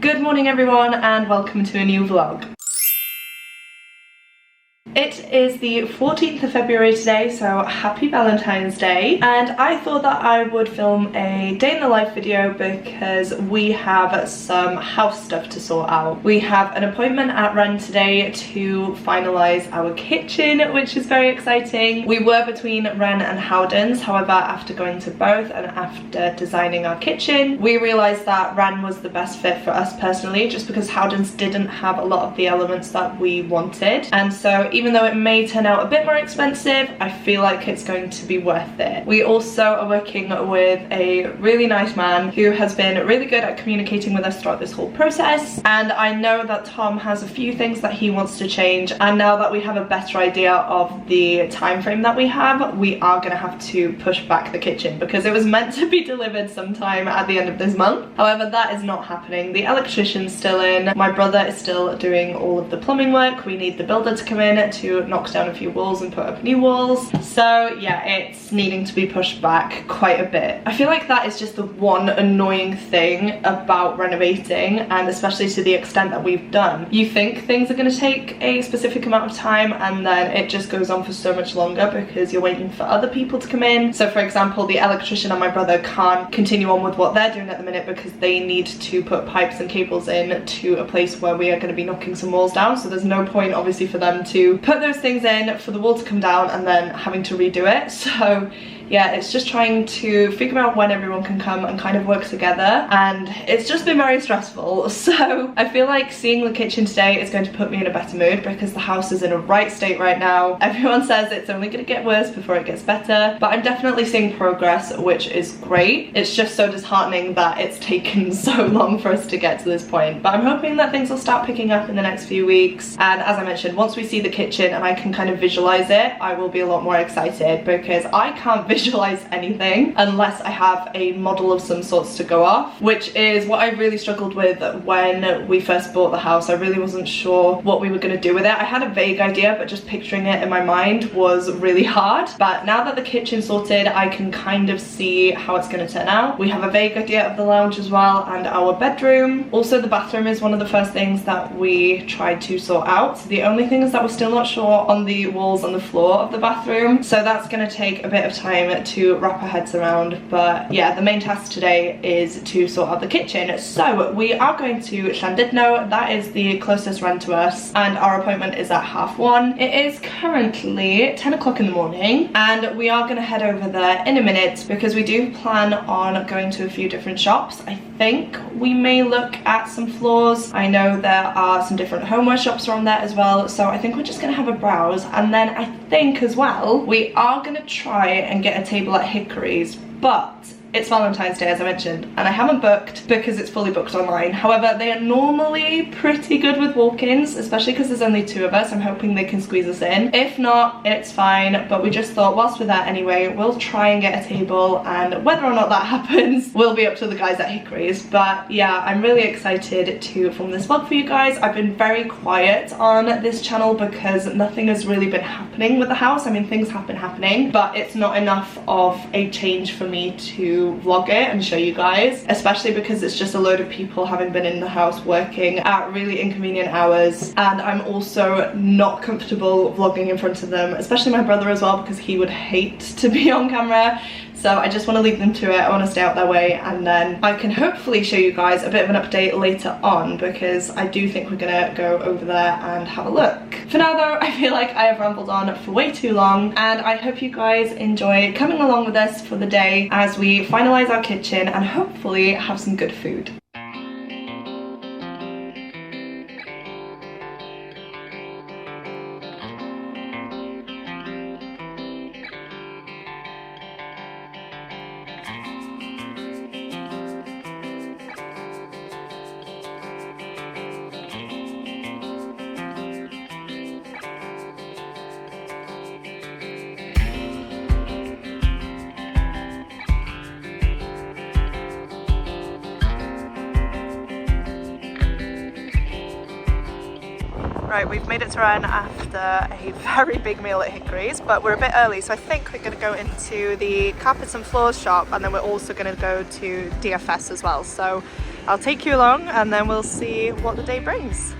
Good morning everyone and welcome to a new vlog. It is the 14th of February today, so happy Valentine's Day, and I thought that I would film a day in the life video because we have some house stuff to sort out. We have an appointment at Ren today to finalise our kitchen, which is very exciting. We were between Ren and Howden's, however after going to both and after designing our kitchen, we realised that Ren was the best fit for us personally, just because Howden's didn't have a lot of the elements that we wanted, and so even though it may turn out a bit more expensive, I feel like it's going to be worth it. We also are working with a really nice man who has been really good at communicating with us throughout this whole process, and I know that Tom has a few things that he wants to change, and now that we have a better idea of the time frame that we have, we are going to have to push back the kitchen because it was meant to be delivered sometime at the end of this month. However, that is not happening. The electrician's still in, my brother is still doing all of the plumbing work, we need the builder to come in to knock down a few walls and put up new walls, so yeah, it's needing to be pushed back quite a bit. I feel like that is just the one annoying thing about renovating, and especially to the extent that we've done. You think things are going to take a specific amount of time and then it just goes on for so much longer because you're waiting for other people to come in. So for example, the electrician and my brother can't continue on with what they're doing at the minute because they need to put pipes and cables in to a place where we are going to be knocking some walls down, so there's no point obviously for them to put those things in for the wall to come down and then having to redo it. So yeah, it's just trying to figure out when everyone can come and kind of work together, and it's just been very stressful. So I feel like seeing the kitchen today is going to put me in a better mood because the house is in a right state right now. Everyone says it's only going to get worse before it gets better, but I'm definitely seeing progress, which is great. It's just so disheartening that it's taken so long for us to get to this point, but I'm hoping that things will start picking up in the next few weeks, and as I mentioned, once we see the kitchen and I can kind of visualize it, I will be a lot more excited because I can't visualize anything unless I have a model of some sorts to go off, which is what I really struggled with when we first bought the house. I really wasn't sure what we were going to do with it. I had a vague idea, but just picturing it in my mind was really hard. But now that the kitchen's sorted, I can kind of see how it's going to turn out. We have a vague idea of the lounge as well and our bedroom. Also, the bathroom is one of the first things that we tried to sort out. The only thing is that we're still not sure on the walls and the floor of the bathroom, so that's going to take a bit of time to wrap our heads around. But yeah, the main task today is to sort out the kitchen. So we are going to Llandudno, that is the closest run to us, and our appointment is at 1:30. It is currently 10 o'clock in the morning and we are going to head over there in a minute because we do plan on going to a few different shops. I think we may look at some floors. I know there are some different homeware shops around there as well, so I think we're just going to have a browse, and then I think as well we are going to try and get a table at Hickory's, but it's Valentine's Day, as I mentioned, and I haven't booked because it's fully booked online. However, they are normally pretty good with walk-ins, especially because there's only two of us. I'm hoping they can squeeze us in. If not, it's fine, but we just thought whilst we're there anyway, we'll try and get a table, and whether or not that happens will be up to the guys at Hickory's. But yeah, I'm really excited to film this vlog for you guys. I've been very quiet on this channel because nothing has really been happening with the house. I mean, things have been happening, but it's not enough of a change for me to vlog it and show you guys, especially because it's just a load of people having been in the house working at really inconvenient hours, and I'm also not comfortable vlogging in front of them, especially my brother as well, because he would hate to be on camera. So I just want to leave them to it. I want to stay out their way, and then I can hopefully show you guys a bit of an update later on because I do think we're gonna go over there and have a look. For now though, I feel like I have rambled on for way too long, and I hope you guys enjoy coming along with us for the day as we finalize our kitchen and hopefully have some good food. Right, we've made it to Ren after a very big meal at Hickory's, but we're a bit early, so I think we're going to go into the carpets and floors shop, and then we're also going to go to DFS as well. So I'll take you along and then we'll see what the day brings.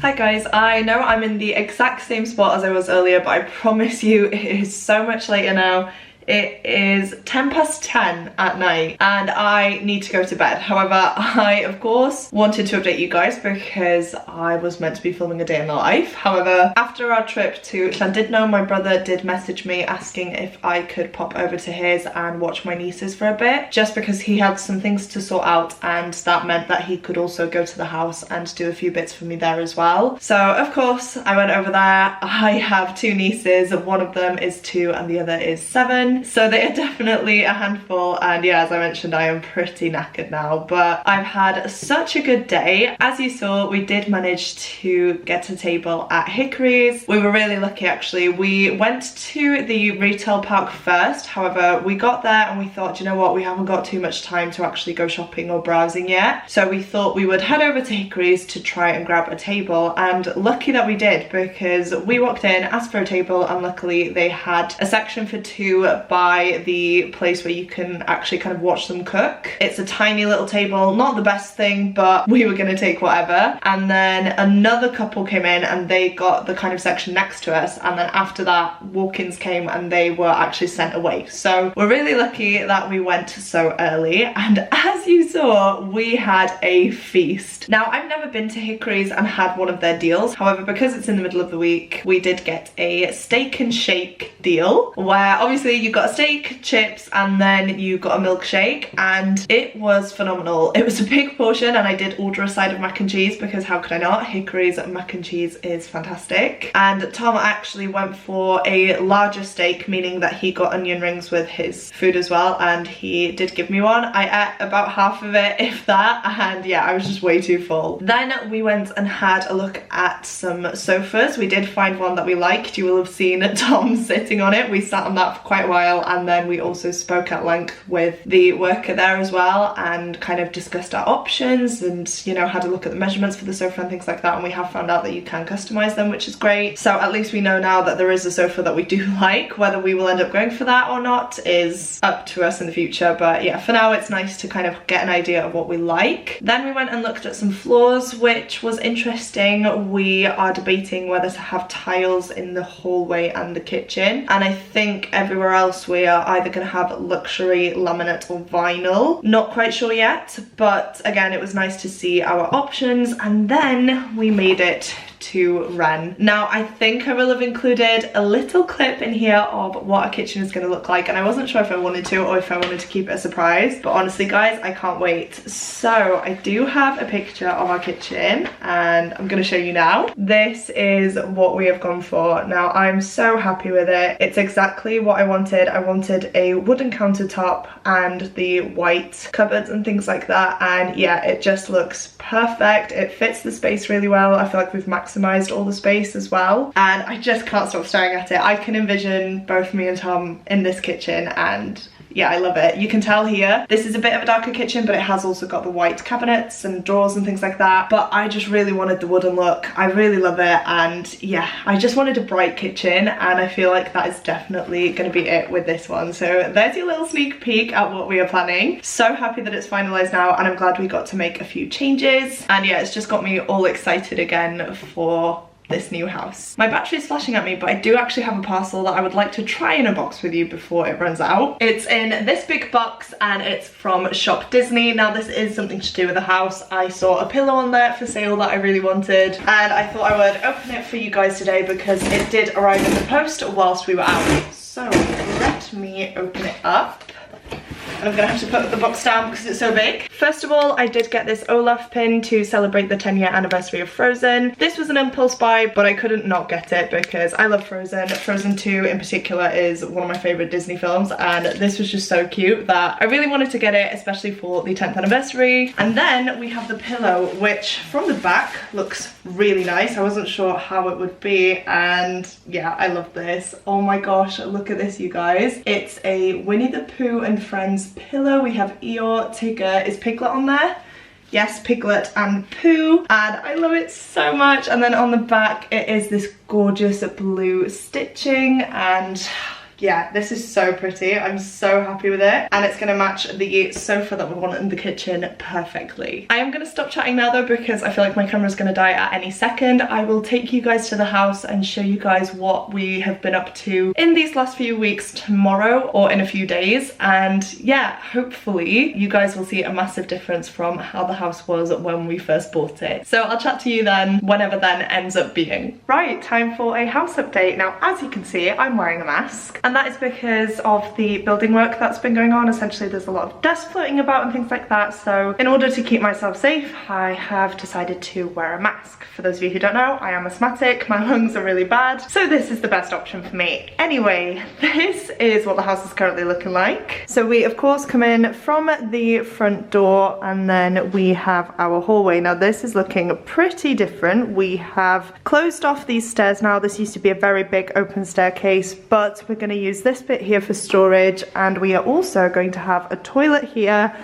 Hi guys, I know I'm in the exact same spot as I was earlier, but I promise you it is so much later now. It is 10:10 at night and I need to go to bed. However, I of course wanted to update you guys because I was meant to be filming a day in the life. However, after our trip to Llandudno, my brother did message me asking if I could pop over to his and watch my nieces for a bit, just because he had some things to sort out and that meant that he could also go to the house and do a few bits for me there as well. So of course I went over there. I have two nieces, one of them is 2 and the other is 7. So they are definitely a handful, and yeah, as I mentioned, I am pretty knackered now, but I've had such a good day. As you saw, we did manage to get a table at Hickory's. We were really lucky actually. We went to the retail park first, however we got there and we thought, you know what, we haven't got too much time to actually go shopping or browsing yet, so we thought we would head over to Hickory's to try and grab a table, and lucky that we did, because we walked in, asked for a table, and luckily they had a section for 2 by the place where you can actually kind of watch them cook. It's a tiny little table, not the best thing, but we were gonna take whatever. And then another couple came in and they got the kind of section next to us, and then after that walk-ins came and they were actually sent away. So we're really lucky that we went so early, and as you saw, we had a feast. Now, I've never been to Hickory's and had one of their deals. However, because it's in the middle of the week, we did get a steak and shake deal, where obviously you got a steak, chips, and then you got a milkshake, and it was phenomenal. It was a big portion and I did order a side of mac and cheese because how could I not? Hickory's mac and cheese is fantastic. And Tom actually went for a larger steak, meaning that he got onion rings with his food as well, and he did give me one. I ate about half of it, if that, and yeah, I was just way too full. Then we went and had a look at some sofas. We did find one that we liked. You will have seen Tom sitting on it. We sat on that for quite a while, and then we also spoke at length with the worker there as well and kind of discussed our options and, you know, had a look at the measurements for the sofa and things like that, and we have found out that you can customize them, which is great. So at least we know now that there is a sofa that we do like. Whether we will end up going for that or not is up to us in the future, but yeah, for now it's nice to kind of get an idea of what we like. Then we went and looked at some floors, which was interesting. We are debating whether to have tiles in the hallway and the kitchen, and I think everywhere else we are either going to have luxury laminate or vinyl. Not quite sure yet, but again, it was nice to see our options. And then we made it to Ren. Now, I think I will have included a little clip in here of what our kitchen is going to look like, and I wasn't sure if I wanted to or if I wanted to keep it a surprise, but honestly guys, I can't wait. So I do have a picture of our kitchen and I'm going to show you now. This is what we have gone for. Now, I'm so happy with it. It's exactly what I wanted. I wanted a wooden countertop and the white cupboards and things like that, and yeah, it just looks perfect. It fits the space really well. I feel like we've maximized all the space as well, and I just can't stop staring at it. I can envision both me and Tom in this kitchen, and yeah, I love it. You can tell here, this is a bit of a darker kitchen, but it has also got the white cabinets and drawers and things like that. But I just really wanted the wooden look. I really love it. And yeah, I just wanted a bright kitchen, and I feel like that is definitely going to be it with this one. So there's your little sneak peek at what we are planning. So happy that it's finalized now, and I'm glad we got to make a few changes. And yeah, it's just got me all excited again for this new house. My battery is flashing at me, but I do actually have a parcel that I would like to try and unbox with you before it runs out. It's in this big box and it's from Shop Disney. Now, this is something to do with the house. I saw a pillow on there for sale that I really wanted, and I thought I would open it for you guys today because it did arrive in the post whilst we were out. So let me open it up. And I'm gonna have to put the box down because it's so big. First of all, I did get this Olaf pin to celebrate the 10-year anniversary of Frozen. This was an impulse buy, but I couldn't not get it because I love Frozen. Frozen 2 in particular is one of my favorite Disney films, and this was just so cute that I really wanted to get it, especially for the 10th anniversary. And then we have the pillow, which from the back looks really nice. I wasn't sure how it would be, and yeah, I love this. Oh my gosh, look at this, you guys. It's a Winnie the Pooh and Friends pillow. We have Eeyore, Tigger, is Piglet on there? Yes, Piglet and Pooh, and I love it so much. And then on the back it is this gorgeous blue stitching, and yeah, this is so pretty. I'm so happy with it, and it's gonna match the sofa that we want in the kitchen perfectly. I am gonna stop chatting now though, because I feel like my camera's gonna die at any second. I will take you guys to the house and show you guys what we have been up to in these last few weeks tomorrow, or in a few days. And yeah, hopefully you guys will see a massive difference from how the house was when we first bought it. So I'll chat to you then, whenever then ends up being. Right, time for a house update. Now, as you can see, I'm wearing a mask, and that is because of the building work that's been going on. Essentially, there's a lot of dust floating about and things like that. So in order to keep myself safe, I have decided to wear a mask. For those of you who don't know, I am asthmatic, my lungs are really bad, so this is the best option for me. Anyway, this is what the house is currently looking like. So we of course come in from the front door, and then we have our hallway. Now this is looking pretty different. We have closed off these stairs now. This used to be a very big open staircase, but we're going to use this bit here for storage, and we are also going to have a toilet here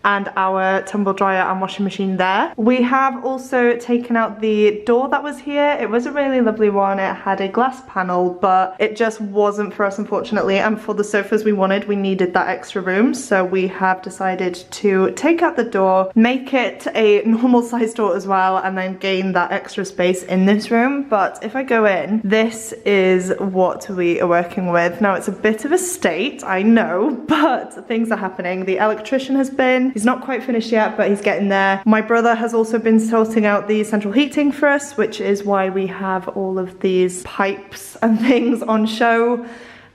and our tumble dryer and washing machine there. We have also taken out the door that was here. It was a really lovely one. It had a glass panel, but it just wasn't for us, unfortunately. And for the sofas we wanted, we needed that extra room. So we have decided to take out the door, make it a normal size door as well, and then gain that extra space in this room. But if I go in, this is what we are working with. Now it's a bit of a state, I know, but things are happening. The electrician has been. He's not quite finished yet, but he's getting there. My brother has also been sorting out the central heating for us, which is why we have all of these pipes and things on show.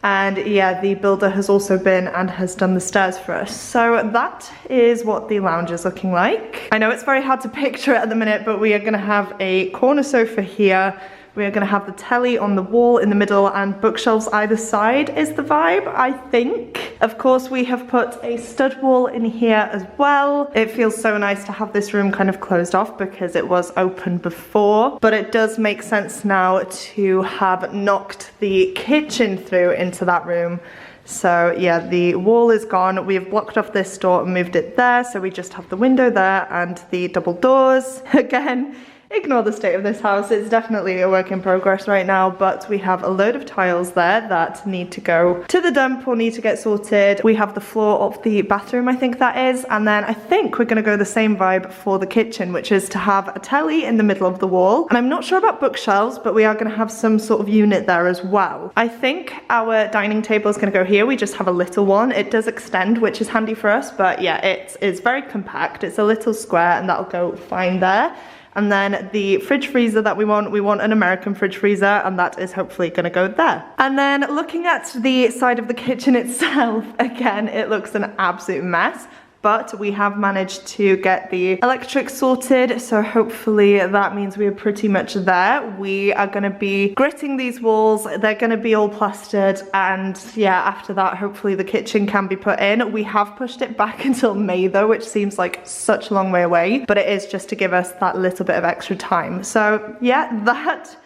And yeah, the builder has also been and has done the stairs for us. So that is what the lounge is looking like. I know it's very hard to picture it at the minute, but we are gonna have a corner sofa here. We are going to have the telly on the wall in the middle, and bookshelves either side is the vibe, I think. Of course, we have put a stud wall in here as well. It feels so nice to have this room kind of closed off because it was open before, but it does make sense now to have knocked the kitchen through into that room. So yeah, the wall is gone. We have blocked off this door and moved it there, so we just have the window there and the double doors. Again, ignore the state of this house. It's definitely a work in progress right now, but we have a load of tiles there that need to go to the dump or need to get sorted. We have the floor of the bathroom, I think that is, and then I think we're going to go the same vibe for the kitchen, which is to have a telly in the middle of the wall. And I'm not sure about bookshelves, but we are going to have some sort of unit there as well. I think our dining table is going to go here. We just have a little one. It does extend, which is handy for us, but yeah, it is very compact. It's a little square, and that'll go fine there. And then the fridge freezer that we want an American fridge freezer, and that is hopefully gonna go there. And then looking at the side of the kitchen itself, again, it looks an absolute mess. But we have managed to get the electric sorted, so hopefully that means we are pretty much there. We are going to be gritting these walls, they're going to be all plastered, and yeah, after that hopefully the kitchen can be put in. We have pushed it back until May though, which seems like such a long way away, but it is just to give us that little bit of extra time. So yeah, that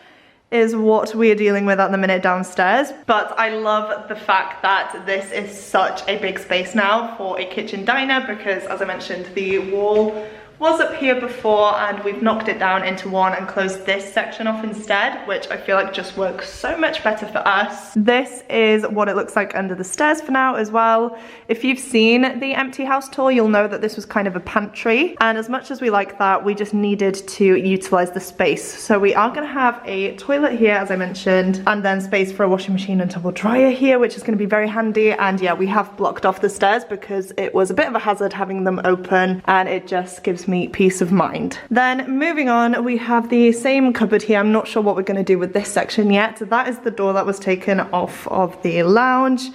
is what we are dealing with at the minute downstairs. But I love the fact that this is such a big space now for a kitchen diner, because as I mentioned, the wall was up here before and we've knocked it down into one and closed this section off instead, which I feel like just works so much better for us. This is what it looks like under the stairs for now as well. If you've seen the empty house tour, you'll know that this was kind of a pantry, and as much as we like that, we just needed to utilize the space. So we are going to have a toilet here, as I mentioned, and then space for a washing machine and tumble dryer here, which is going to be very handy. And yeah, we have blocked off the stairs because it was a bit of a hazard having them open, and it just gives me peace of mind. Then moving on, we have the same cupboard here. I'm not sure what we're going to do with this section yet. That is the door that was taken off of the lounge.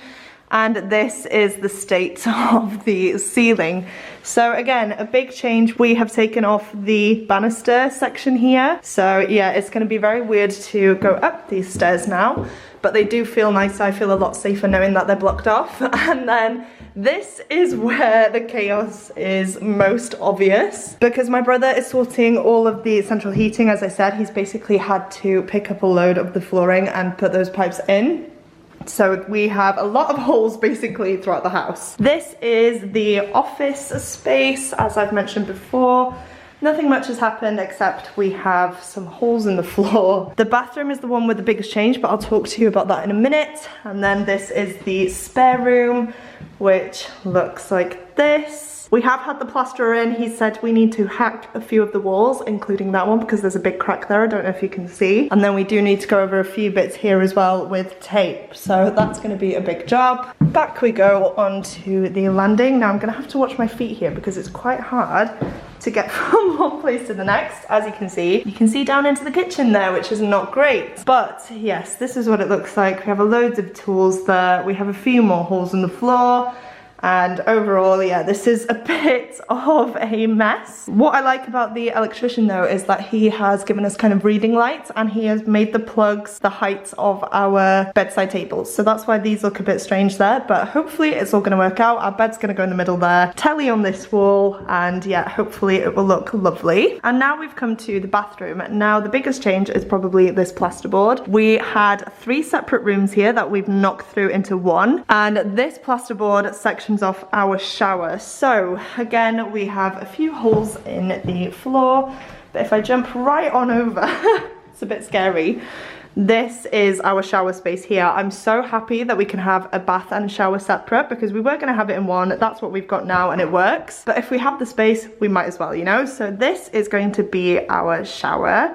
And this is the state of the ceiling. So again, a big change. We have taken off the banister section here. So yeah, it's gonna be very weird to go up these stairs now, but they do feel nice. I feel a lot safer knowing that they're blocked off. And then this is where the chaos is most obvious, because my brother is sorting all of the central heating. As I said, he's basically had to pick up a load of the flooring and put those pipes in. So we have a lot of holes basically throughout the house. This is the office space, as I've mentioned before. Nothing much has happened except we have some holes in the floor. The bathroom is the one with the biggest change, but I'll talk to you about that in a minute. And then this is the spare room, which looks like this. We have had the plasterer in. He said we need to hack a few of the walls, including that one, because there's a big crack there. I don't know if you can see. And then we do need to go over a few bits here as well with tape. So that's going to be a big job. Back we go onto the landing. Now I'm going to have to watch my feet here because it's quite hard to get from one place to the next. As you can see down into the kitchen there, which is not great. But yes, this is what it looks like. We have loads of tools there. We have a few more holes in the floor. And overall, yeah, this is a bit of a mess. What I like about the electrician though is that he has given us kind of reading lights, and he has made the plugs the height of our bedside tables. So that's why these look a bit strange there, but hopefully it's all gonna work out. Our bed's gonna go in the middle there, telly on this wall, and yeah, hopefully it will look lovely. And now we've come to the bathroom. Now the biggest change is probably this plasterboard. We had 3 separate rooms here that we've knocked through into one, and this plasterboard section off our shower. So again, we have a few holes in the floor, but if I jump right on over, it's a bit scary. This is our shower space here. I'm so happy that we can have a bath and shower separate, because we were going to have it in one. That's what we've got now and it works. But if we have the space, we might as well, you know? So this is going to be our shower.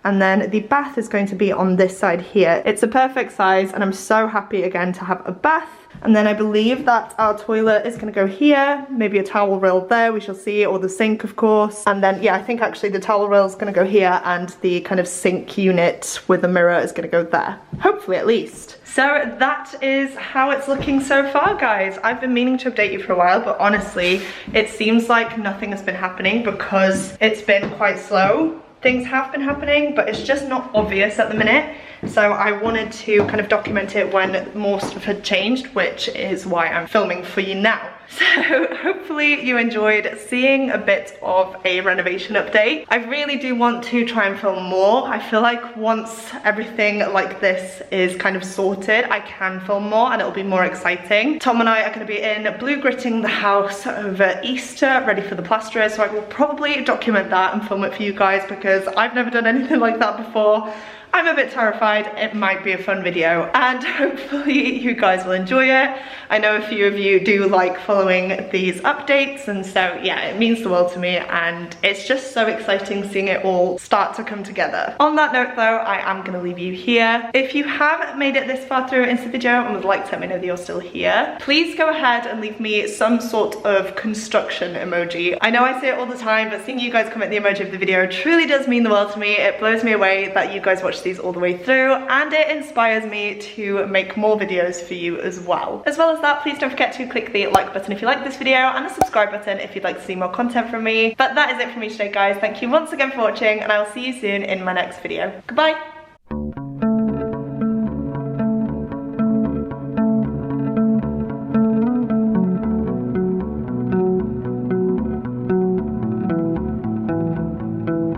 And then the bath is going to be on this side here. It's a perfect size, and I'm so happy again to have a bath. And then I believe that our toilet is gonna go here, maybe a towel rail there, we shall see, or the sink of course. And then, yeah, I think actually the towel rail is gonna go here, and the kind of sink unit with a mirror is gonna go there. Hopefully at least. So that is how it's looking so far, guys. I've been meaning to update you for a while, but honestly, it seems like nothing has been happening because it's been quite slow. Things have been happening, but it's just not obvious at the minute. So I wanted to kind of document it when more stuff had changed, which is why I'm filming for you now. So hopefully you enjoyed seeing a bit of a renovation update. I really do want to try and film more. I feel like once everything like this is kind of sorted, I can film more and it'll be more exciting. Tom and I are going to be in blue gritting the house over Easter, ready for the plasterer, so I will probably document that and film it for you guys because I've never done anything like that before. I'm a bit terrified. It might be a fun video and hopefully you guys will enjoy it. I know a few of you do like following these updates, and so yeah, it means the world to me and it's just so exciting seeing it all start to come together. On that note though, I am going to leave you here. If you have made it this far through into the video and would like to let me know that you're still here, please go ahead and leave me some sort of construction emoji. I know I say it all the time, but seeing you guys comment the emoji of the video truly does mean the world to me. It blows me away that you guys watch these all the way through, and it inspires me to make more videos for you as well. As well as that, please don't forget to click the like button if you like this video and the subscribe button if you'd like to see more content from me. But that is it from me today, guys. Thank you once again for watching, and I will see you soon in my next video. Goodbye.